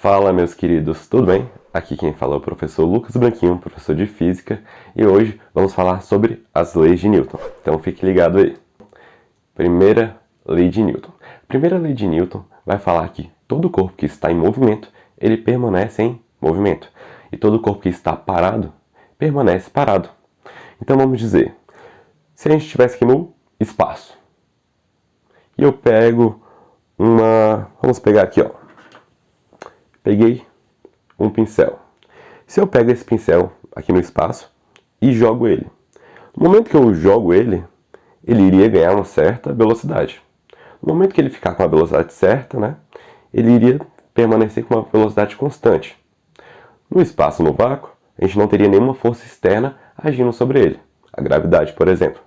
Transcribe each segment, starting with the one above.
Fala, meus queridos, tudo bem? Aqui quem fala é o professor Lucas Branquinho, professor de Física, e hoje vamos falar sobre as leis de Newton. Então fique ligado aí. Primeira lei de Newton. A primeira lei de Newton vai falar que todo corpo que está em movimento, ele permanece em movimento. E todo corpo que está parado, permanece parado. Então vamos dizer, se a gente estivesse aqui no espaço, e eu pego vamos pegar aqui, ó. Peguei um pincel. Se eu pego esse pincel aqui no espaço e jogo ele, no momento que eu jogo ele iria ganhar uma certa velocidade. No momento que ele ficar com a velocidade certa, né, ele iria permanecer com uma velocidade constante. No espaço, no vácuo, a gente não teria nenhuma força externa agindo sobre ele, a gravidade, por exemplo.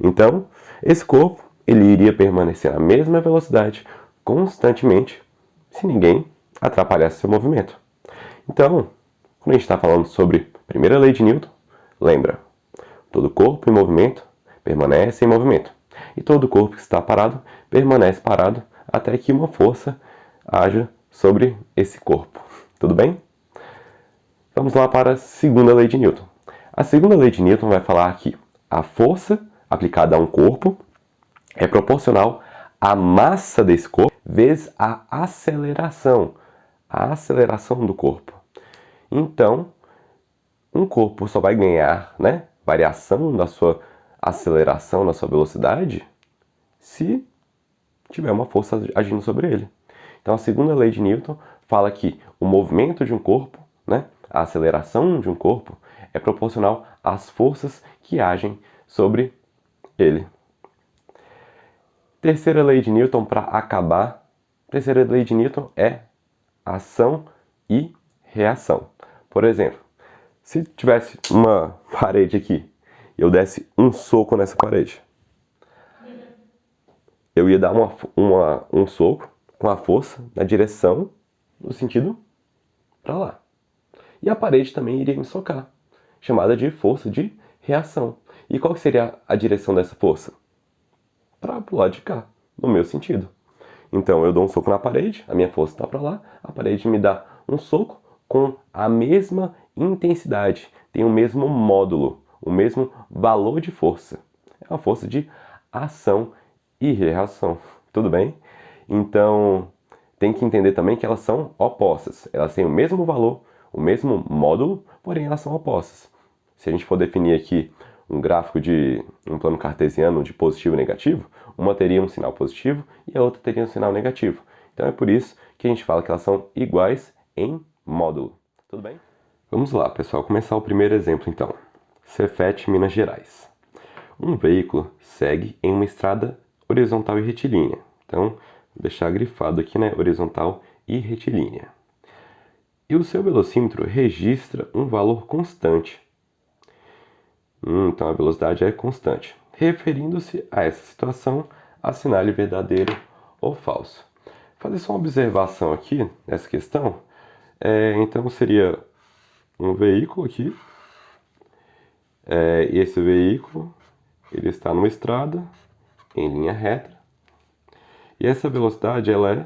Então, esse corpo ele iria permanecer na mesma velocidade constantemente se ninguém atrapalhasse seu movimento. Então, quando a gente está falando sobre a primeira lei de Newton, lembra, todo corpo em movimento permanece em movimento. E todo corpo que está parado permanece parado até que uma força haja sobre esse corpo. Tudo bem? Vamos lá para a segunda lei de Newton. A segunda lei de Newton vai falar que a força aplicada a um corpo é proporcional à massa desse corpo vezes a aceleração do corpo. Então, um corpo só vai ganhar, né, variação da sua aceleração, da sua velocidade, se tiver uma força agindo sobre ele. Então, a segunda lei de Newton fala que o movimento de um corpo, né, a aceleração de um corpo, é proporcional às forças que agem sobre ele. Terceira lei de Newton, para acabar, terceira lei de Newton é ação e reação. Por exemplo, se tivesse uma parede aqui e eu desse um soco nessa parede, eu ia dar um soco com a força na direção, no sentido para lá. E a parede também iria me socar, chamada de força de reação. E qual que seria a direção dessa força? Para o lado de cá, no meu sentido. Então eu dou um soco na parede, a minha força está para lá, a parede me dá um soco com a mesma intensidade, tem o mesmo módulo, o mesmo valor de força. É uma força de ação e reação, tudo bem? Então tem que entender também que elas são opostas, elas têm o mesmo valor, o mesmo módulo, porém elas são opostas. Se a gente for definir aqui um gráfico de um plano cartesiano de positivo e negativo, uma teria um sinal positivo e a outra teria um sinal negativo. Então é por isso que a gente fala que elas são iguais em módulo. Tudo bem? Vamos lá, pessoal, começar o primeiro exemplo então. Cefete, Minas Gerais. Um veículo segue em uma estrada horizontal e retilínea. Então, vou deixar grifado aqui, né? Horizontal e retilínea. E o seu velocímetro registra um valor constante. Então a velocidade é constante. Referindo-se a essa situação, assinale verdadeiro ou falso. Fazer só uma observação aqui nessa questão. Então seria um veículo aqui. E esse veículo ele está numa estrada em linha reta. E essa velocidade ela é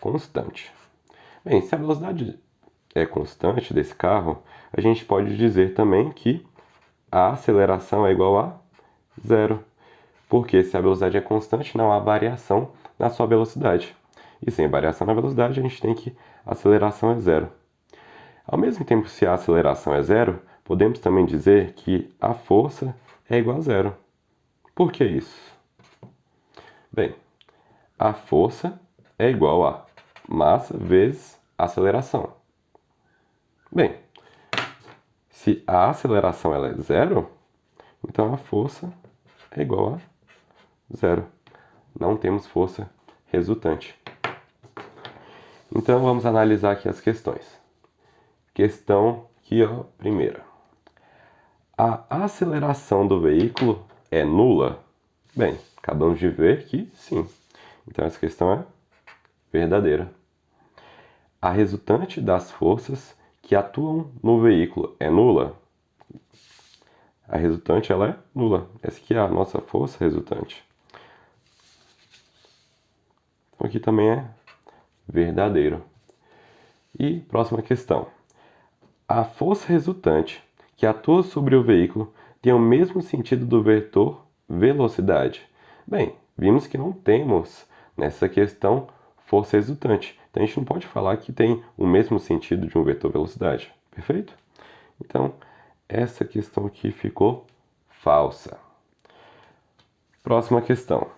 constante. Bem, se a velocidade é constante desse carro, a gente pode dizer também que a aceleração é igual a zero. Porque se a velocidade é constante, não há variação na sua velocidade. E sem variação na velocidade, a gente tem que a aceleração é zero. Ao mesmo tempo, se a aceleração é zero, podemos também dizer que a força é igual a zero. Por que isso? Bem, a força é igual a massa vezes aceleração. Bem, se a aceleração ela é zero, então a força é igual a zero. Não temos força resultante. Então vamos analisar aqui as questões. Questão aqui, ó, primeira. A aceleração do veículo é nula? Bem, acabamos de ver que sim. Então essa questão é verdadeira. A resultante das forças que atuam no veículo é nula? A resultante ela é nula. Essa aqui é a nossa força resultante. Então aqui também é verdadeiro. E próxima questão. A força resultante que atua sobre o veículo tem o mesmo sentido do vetor velocidade? Bem, vimos que não temos nessa questão força resultante. Então a gente não pode falar que tem o mesmo sentido de um vetor velocidade. Perfeito? Então, essa questão aqui ficou falsa. Próxima questão.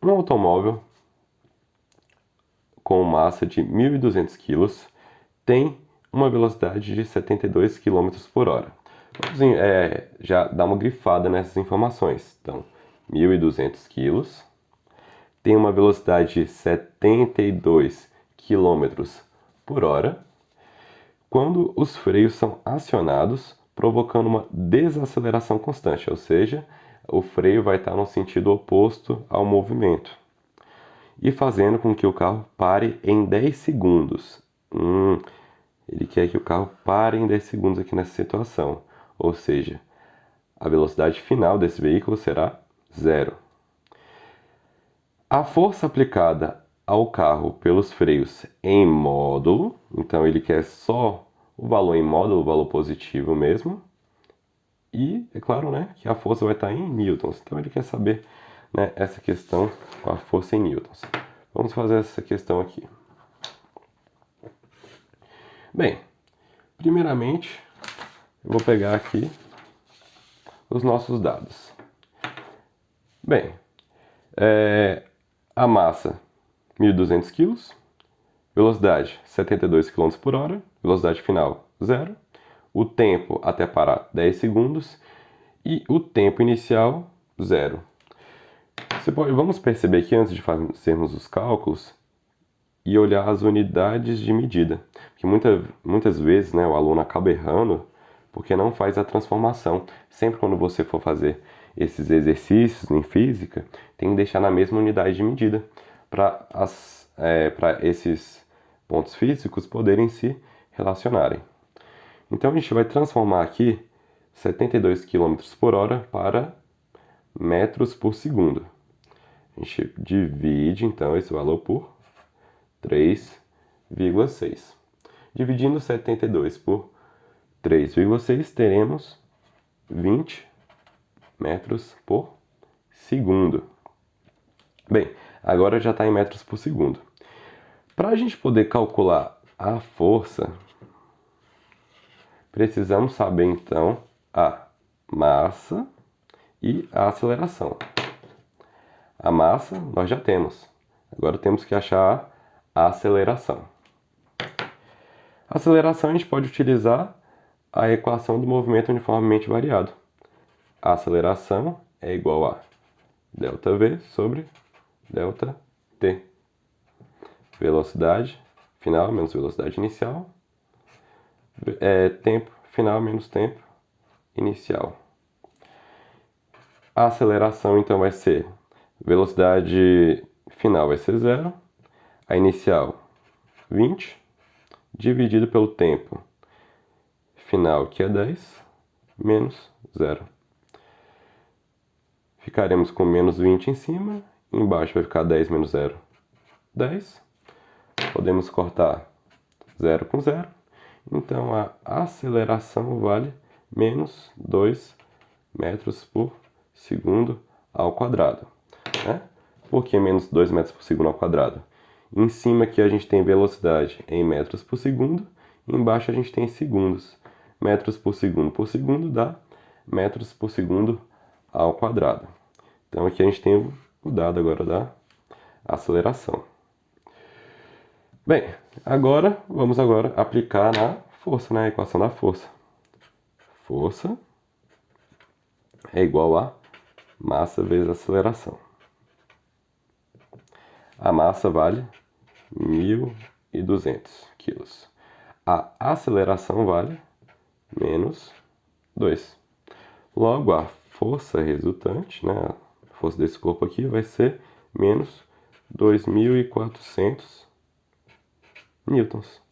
Um automóvel com massa de 1.200 kg tem uma velocidade de 72 km por hora. Vamos já dar uma grifada nessas informações. Então, 1.200 kg tem uma velocidade de 72 km por hora quando os freios são acionados, provocando uma desaceleração constante, ou seja, o freio vai estar no sentido oposto ao movimento e fazendo com que o carro pare em 10 segundos. Ele quer que o carro pare em 10 segundos aqui nessa situação, ou seja, a velocidade final desse veículo será 0. A força aplicada ao carro pelos freios em módulo, então ele quer só o valor em módulo, o valor positivo mesmo, e é claro, né, que a força vai estar em newtons, então ele quer saber, né, essa questão com a força em newtons. Vamos fazer essa questão aqui. Bem, primeiramente, eu vou pegar aqui os nossos dados. Bem, a massa 1.200 kg, velocidade 72 km por hora, velocidade final 0, o tempo até parar 10 segundos e o tempo inicial 0. Vamos perceber aqui antes de fazermos os cálculos e olhar as unidades de medida, porque muitas vezes, né, o aluno acaba errando porque não faz a transformação. Sempre quando você for fazer esses exercícios em física, tem que deixar na mesma unidade de medida para esses pontos físicos poderem se relacionarem. Então a gente vai transformar aqui 72 km por hora para metros por segundo. A gente divide então esse valor por 3,6. Dividindo 72 por 3,6, teremos 20 metros por segundo. Bem, agora já está em metros por segundo. Para a gente poder calcular a força, precisamos saber então a massa e a aceleração. A massa nós já temos. Agora temos que achar a aceleração. A aceleração a gente pode utilizar a equação do movimento uniformemente variado. A aceleração é igual a ΔV sobre ΔT. Velocidade final menos velocidade inicial. Tempo final menos tempo inicial. A aceleração então vai ser velocidade final vai ser 0, a inicial 20, dividido pelo tempo final, que é 10, menos 0. Ficaremos com menos 20 em cima, embaixo vai ficar 10 menos 0, 10. Podemos cortar 0 com 0, então a aceleração vale menos 2 metros por segundo ao quadrado. Né? Por que menos 2 metros por segundo ao quadrado? Em cima aqui a gente tem velocidade em metros por segundo, embaixo a gente tem segundos. Metros por segundo dá metros por segundo ao quadrado. Então aqui a gente tem o dado agora da aceleração. Bem, vamos aplicar na força, né? A equação da força. Força é igual a massa vezes aceleração. A massa vale 1.200 kg. A aceleração vale menos 2. Logo, a força resultante, né, a força desse corpo aqui, vai ser menos 2.400 newtons.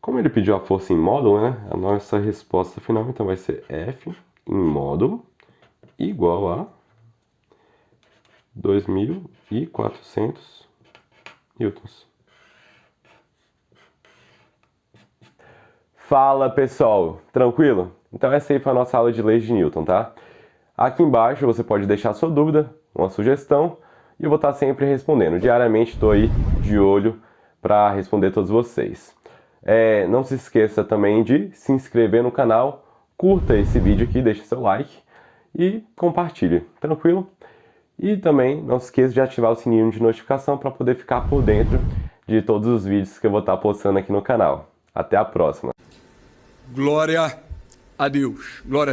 Como ele pediu a força em módulo, né, a nossa resposta final então vai ser F em módulo igual a 2.400 newtons. Fala pessoal, tranquilo? Então essa aí foi a nossa aula de leis de Newton, tá? Aqui embaixo você pode deixar sua dúvida, uma sugestão, e eu vou estar sempre respondendo. Diariamente estou aí de olho para responder todos vocês. Não se esqueça também de se inscrever no canal, curta esse vídeo aqui, deixe seu like e compartilhe, tranquilo? E também não se esqueça de ativar o sininho de notificação para poder ficar por dentro de todos os vídeos que eu vou estar postando aqui no canal. Até a próxima! Glória a Deus. Glória a Deus.